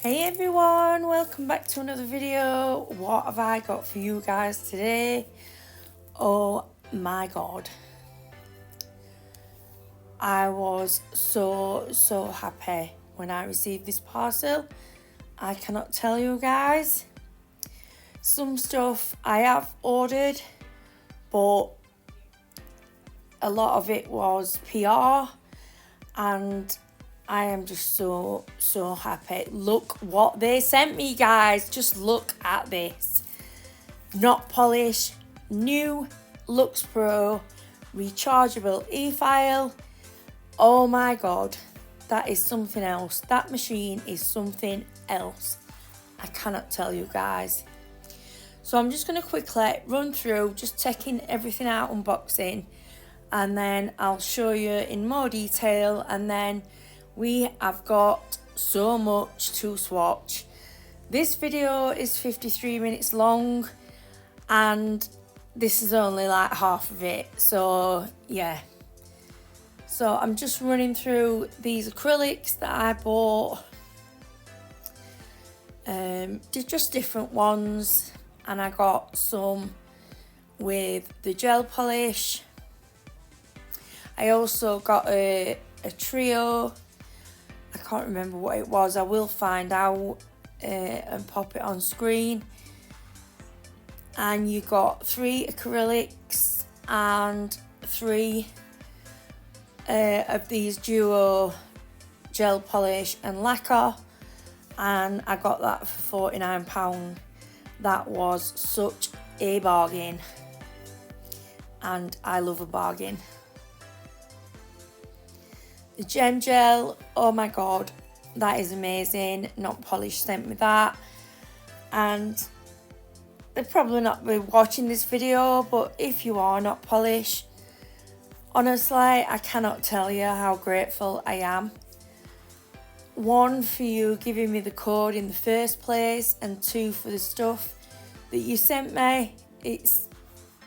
Hey everyone, welcome back to another video. What have I got for you guys today? Oh my god. I was so happy when I received this parcel. I cannot tell you guys. Some stuff I have ordered, but a lot of it was PR and I am just so happy. Look what they sent me, guys. Just look at this. Notpolish new Lux Pro rechargeable e-file. Oh my god, that is something else. That machine is something else. I cannot tell you guys. So I'm just going to quickly run through, just taking everything out, unboxing, and then I'll show you in more detail, and then we have got so much to swatch. This video is 53 minutes long and this is only like half of it, so yeah. So I'm just running through these acrylics that I bought. Just different ones, and I got some with the gel polish. I also got a trio. I can't remember what it was. I will find out and pop it on screen. And you got 3 acrylics and 3 of these duo gel polish and lacquer, and I got that for £49. That was such a bargain, and I love a bargain. The gem gel, oh my god, that is amazing. Notpolish sent me that, and they'll probably not be watching this video, but if you are Notpolish, honestly, I cannot tell you how grateful I am. 1, for you giving me the code in the first place, and 2, for the stuff that you sent me. It's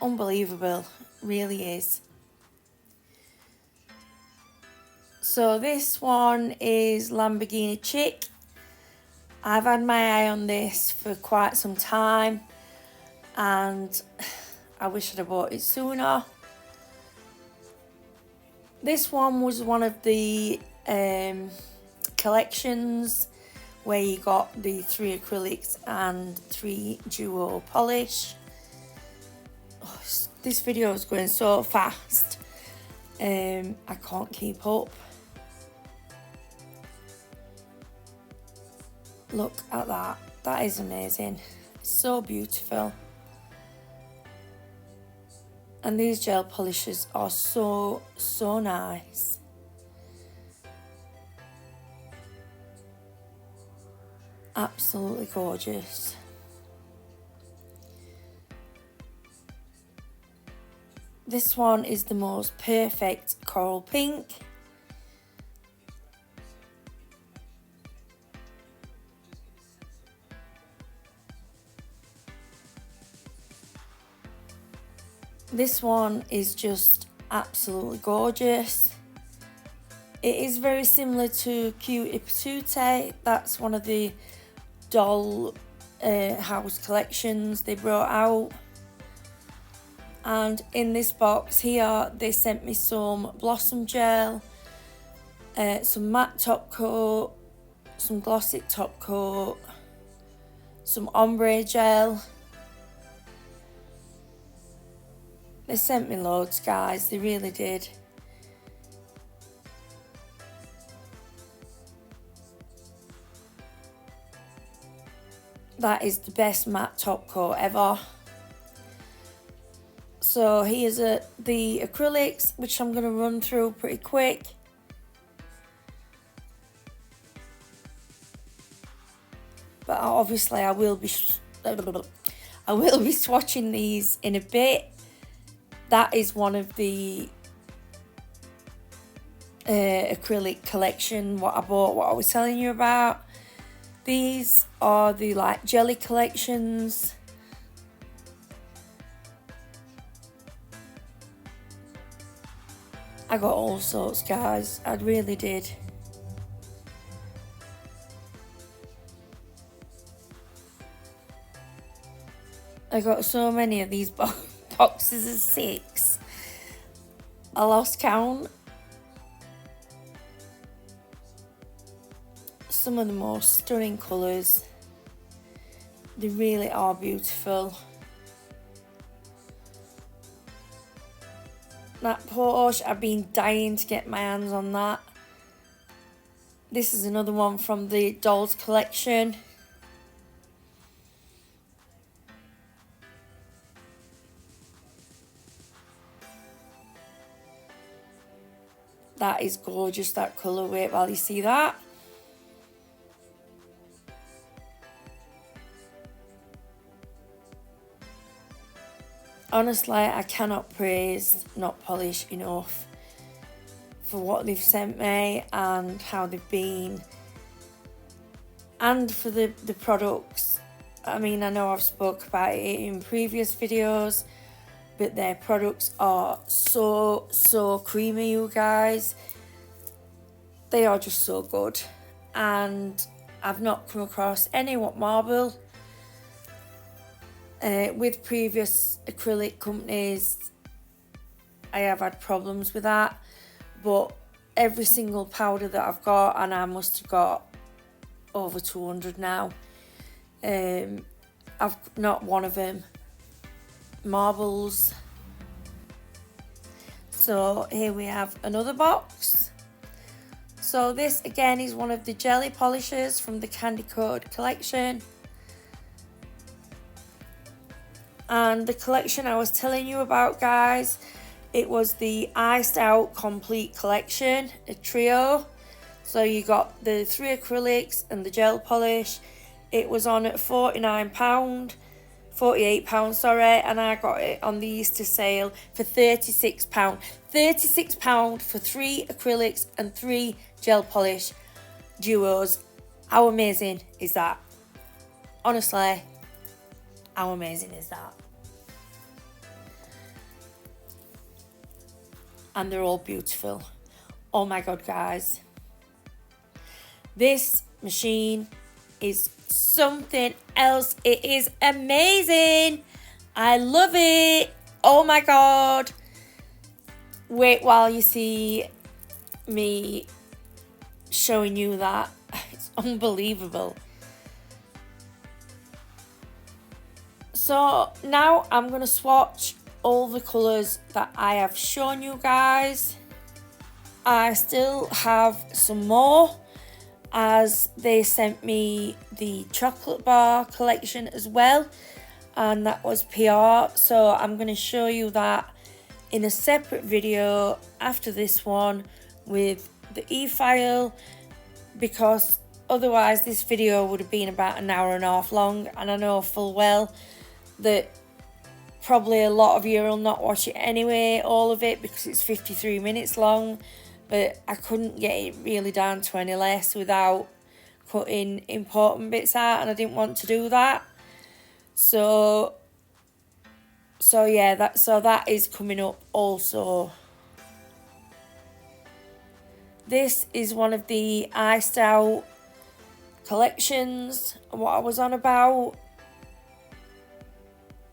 unbelievable, really is. So this one is Lamborghini Chick. I've had my eye on this for quite some time and I wish I'd have bought it sooner. This one was one of the collections where you got the 3 acrylics and 3 duo polish. Oh, this video is going so fast. I can't keep up. Look at that. That is amazing. It's so beautiful. And these gel polishes are so nice. Absolutely gorgeous. This one is the most perfect coral pink. This one is just absolutely gorgeous. It is very similar to Cutie Patootie. That's one of the doll house collections they brought out. And in this box here, they sent me some blossom gel, some matte top coat, some glossy top coat, some ombre gel. They sent me loads, guys, they really did. That is the best matte top coat ever. So here's the acrylics, which I'm going to run through pretty quick. But obviously I will be swatching these in a bit. That is one of the acrylic collection, what I bought, what I was telling you about. These are the like jelly collections. I got all sorts, guys. I really did. I got so many of these boxes of 6. I lost count. Some of the most stunning colours. They really are beautiful. That Porsche, I've been dying to get my hands on that. This is another one from the Dolls collection. That is gorgeous, that colour. Wait while you see that. Honestly, I cannot praise Notpolish enough for what they've sent me and how they've been, and for the products. I mean, I know I've spoke about it in previous videos, but their products are so creamy, you guys. They are just so good, and I've not come across any what marble. With previous acrylic companies, I have had problems with that, but every single powder that I've got, and I must have got over 200 now, I've not one of them marbles. So here we have another box. So this again is one of the jelly polishes from the Candy Code collection. And the collection I was telling you about, guys, it was the Iced Out Complete Collection, a trio. So you got the 3 acrylics and the gel polish. It was on at £48, sorry, and I got it on the Easter sale for £36. £36 for 3 acrylics and 3 gel polish duos. How amazing is that? Honestly, how amazing is that? And they're all beautiful. Oh my god, guys. This machine is something else. It is amazing. I love it. Oh my god. Wait while you see me showing you that. It's unbelievable. So now I'm going to swatch all the colours that I have shown you guys. I still have some more, as they sent me the chocolate bar collection as well, and that was PR. So I'm going to show you that in a separate video after this one with the e-file, because otherwise this video would have been about an hour and a half long, and I know full well that probably a lot of you will not watch it anyway, all of it, because it's 53 minutes long. But I couldn't get it really down to any less without cutting important bits out, and I didn't want to do that. So yeah, that is coming up also. This is one of the Iced Out collections, what I was on about.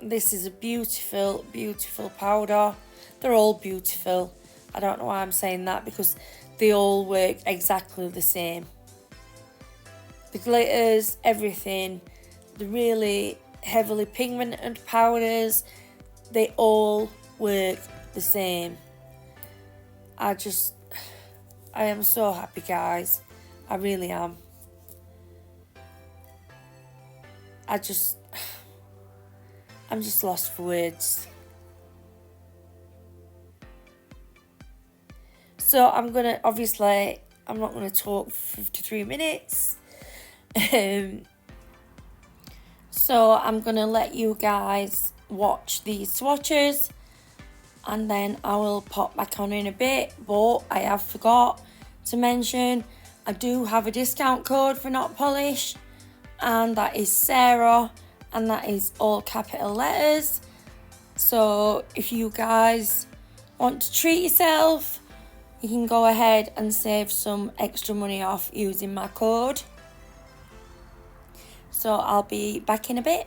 This is a beautiful, beautiful powder. They're all beautiful. I don't know why I'm saying that, because they all work exactly the same. The glitters, everything, the really heavily pigmented powders, they all work the same. I am so happy, guys. I really am. I'm just lost for words. So I'm not gonna talk for 53 minutes. So I'm gonna let you guys watch these swatches, and then I will pop back on in a bit. But I have forgot to mention, I do have a discount code for Notpolish, and that is Sarah, and that is all capital letters. So if you guys want to treat yourself, you can go ahead and save some extra money off using my code. So I'll be back in a bit.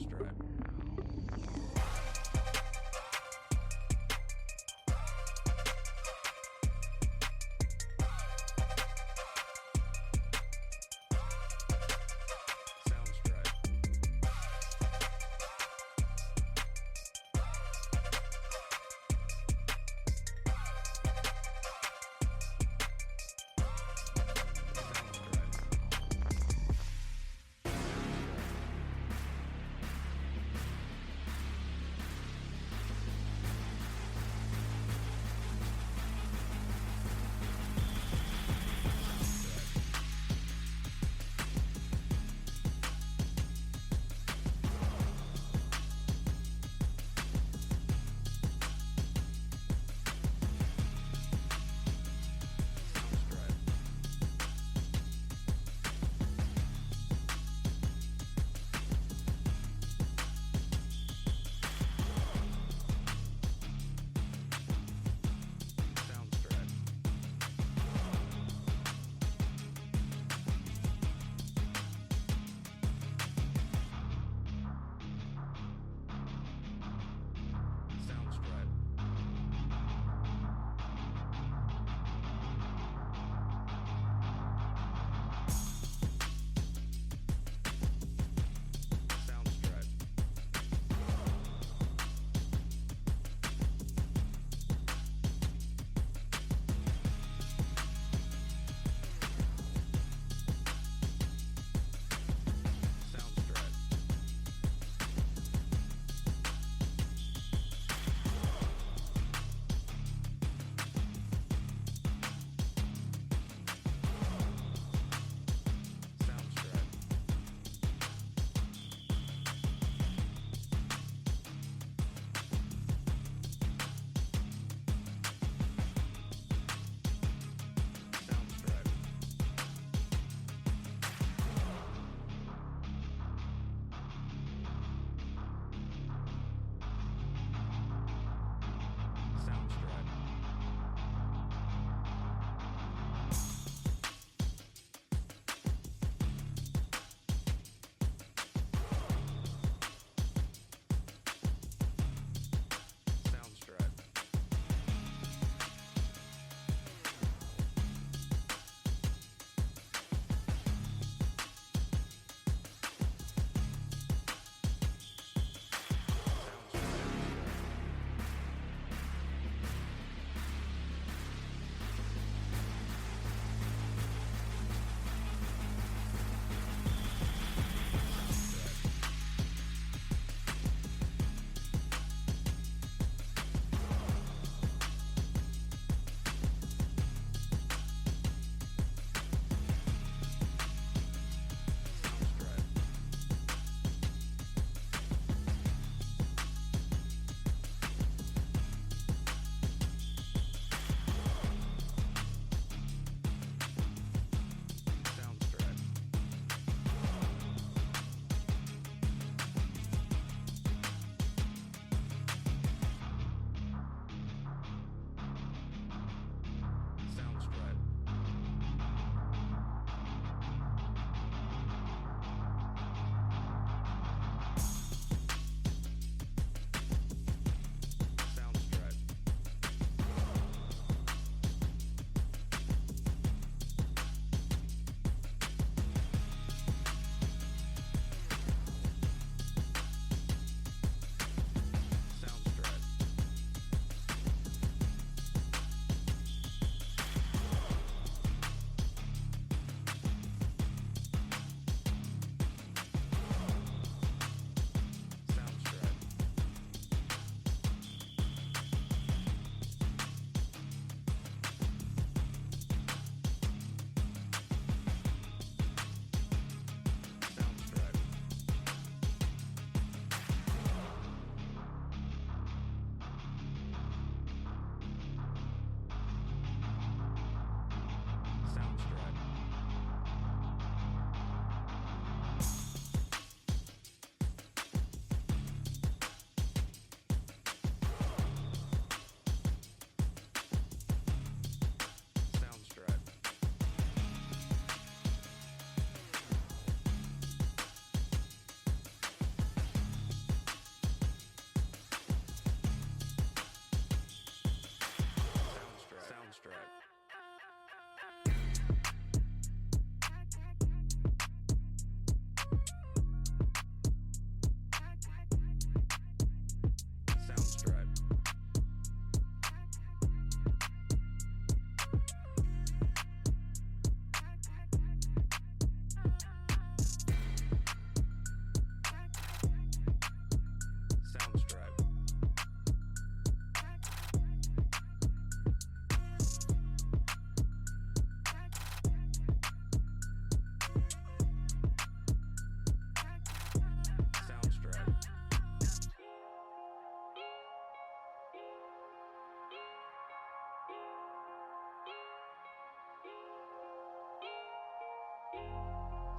Soundstripe. Soundstripe. Soundstripe.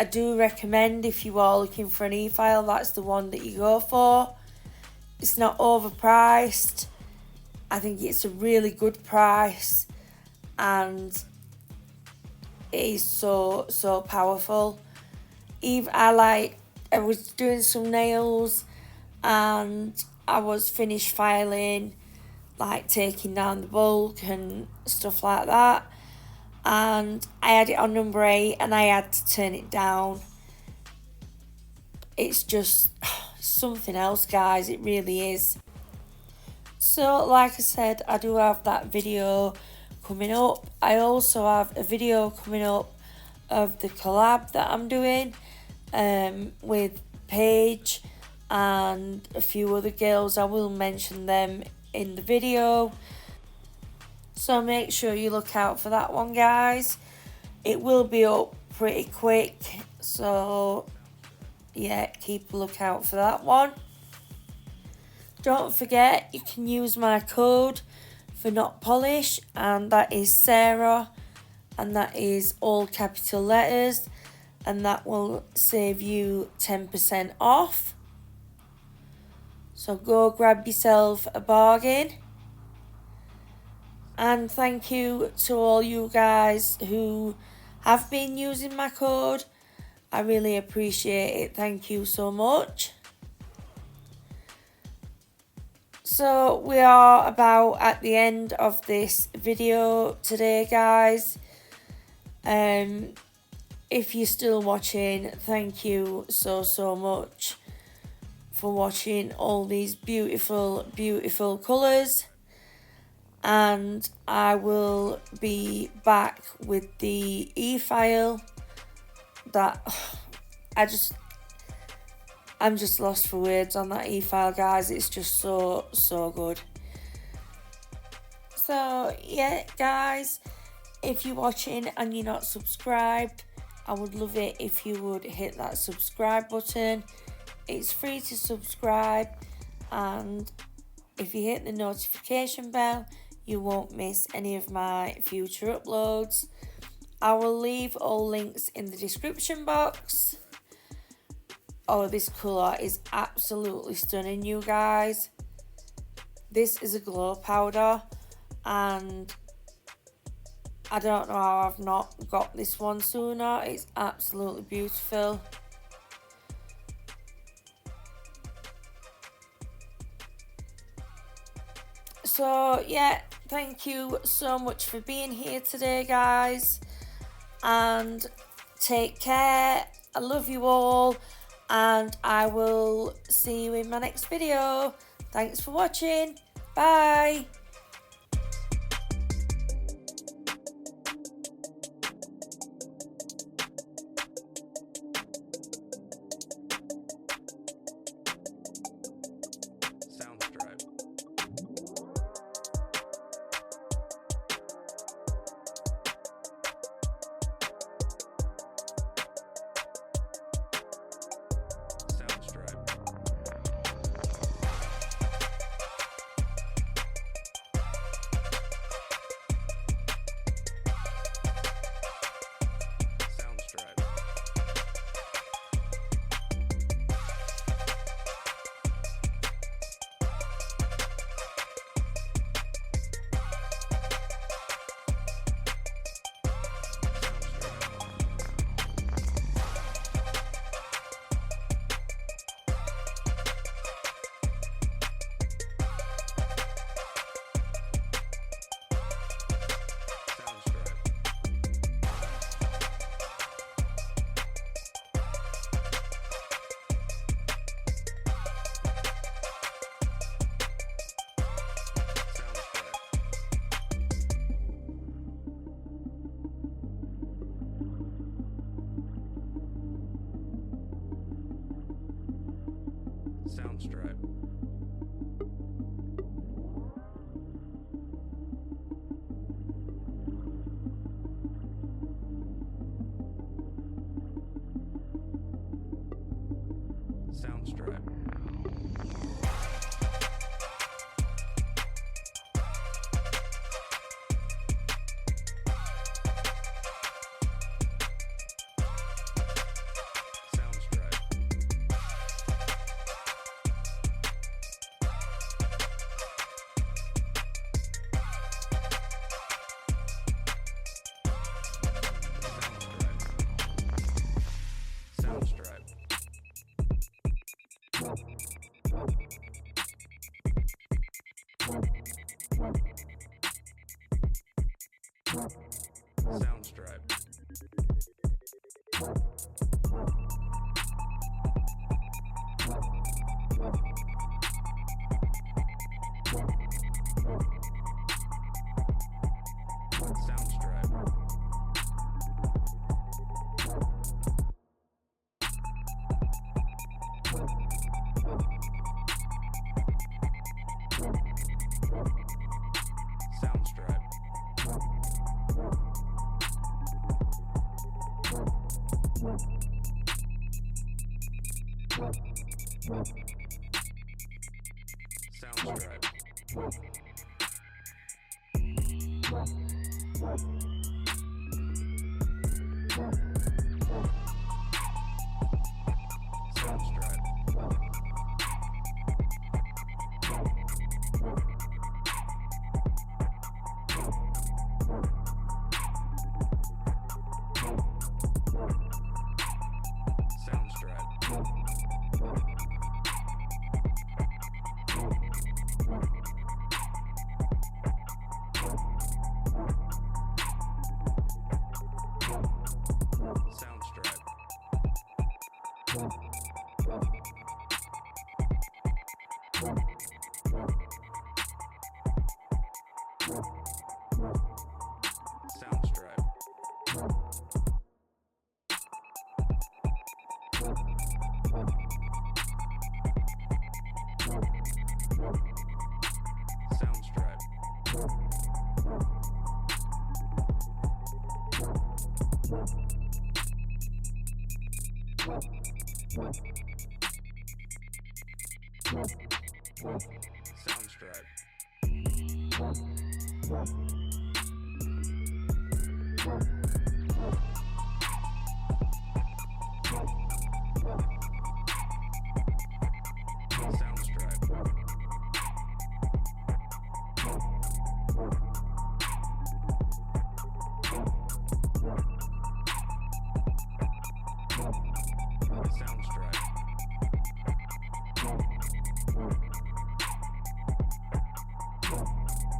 I do recommend, if you are looking for an e-file, that's the one that you go for. It's not overpriced. I think it's a really good price, and it is so powerful. I was doing some nails and I was finished filing, like taking down the bulk and stuff like that, and I had it on number 8 and I had to turn it down. It's just something else, guys, it really is. So like I said, I do have that video coming up. I also have a video coming up of the collab that I'm doing with Paige and a few other girls. I will mention them in the video, so make sure you look out for that one, guys. It will be up pretty quick, so yeah, keep a lookout for that one. Don't forget, you can use my code for Notpolish, and that is Sarah, and that is all capital letters, and that will save you 10% off. So go grab yourself a bargain. And thank you to all you guys who have been using my code. I really appreciate it. Thank you so much. So we are about at the end of this video today, guys. If you're still watching, thank you so much for watching all these beautiful colours. And I will be back with the e-file that I'm just lost for words on that e-file, guys. It's just so good. So yeah, guys, if you're watching and you're not subscribed, I would love it if you would hit that subscribe button. It's free to subscribe, and if you hit the notification bell, you won't miss any of my future uploads. I will leave all links in the description box. Oh, this colour is absolutely stunning, you guys. This is a glow powder, and I don't know how I've not got this one sooner. It's absolutely beautiful. So yeah, thank you so much for being here today, guys, and take care. I love you all, and I will see you in my next video. Thanks for watching. Bye. Soundstripe. Soundstripe. Soundstripe. Soundstripe. Soundstripe. Soundstripe. Soundstripe. Soundstripe.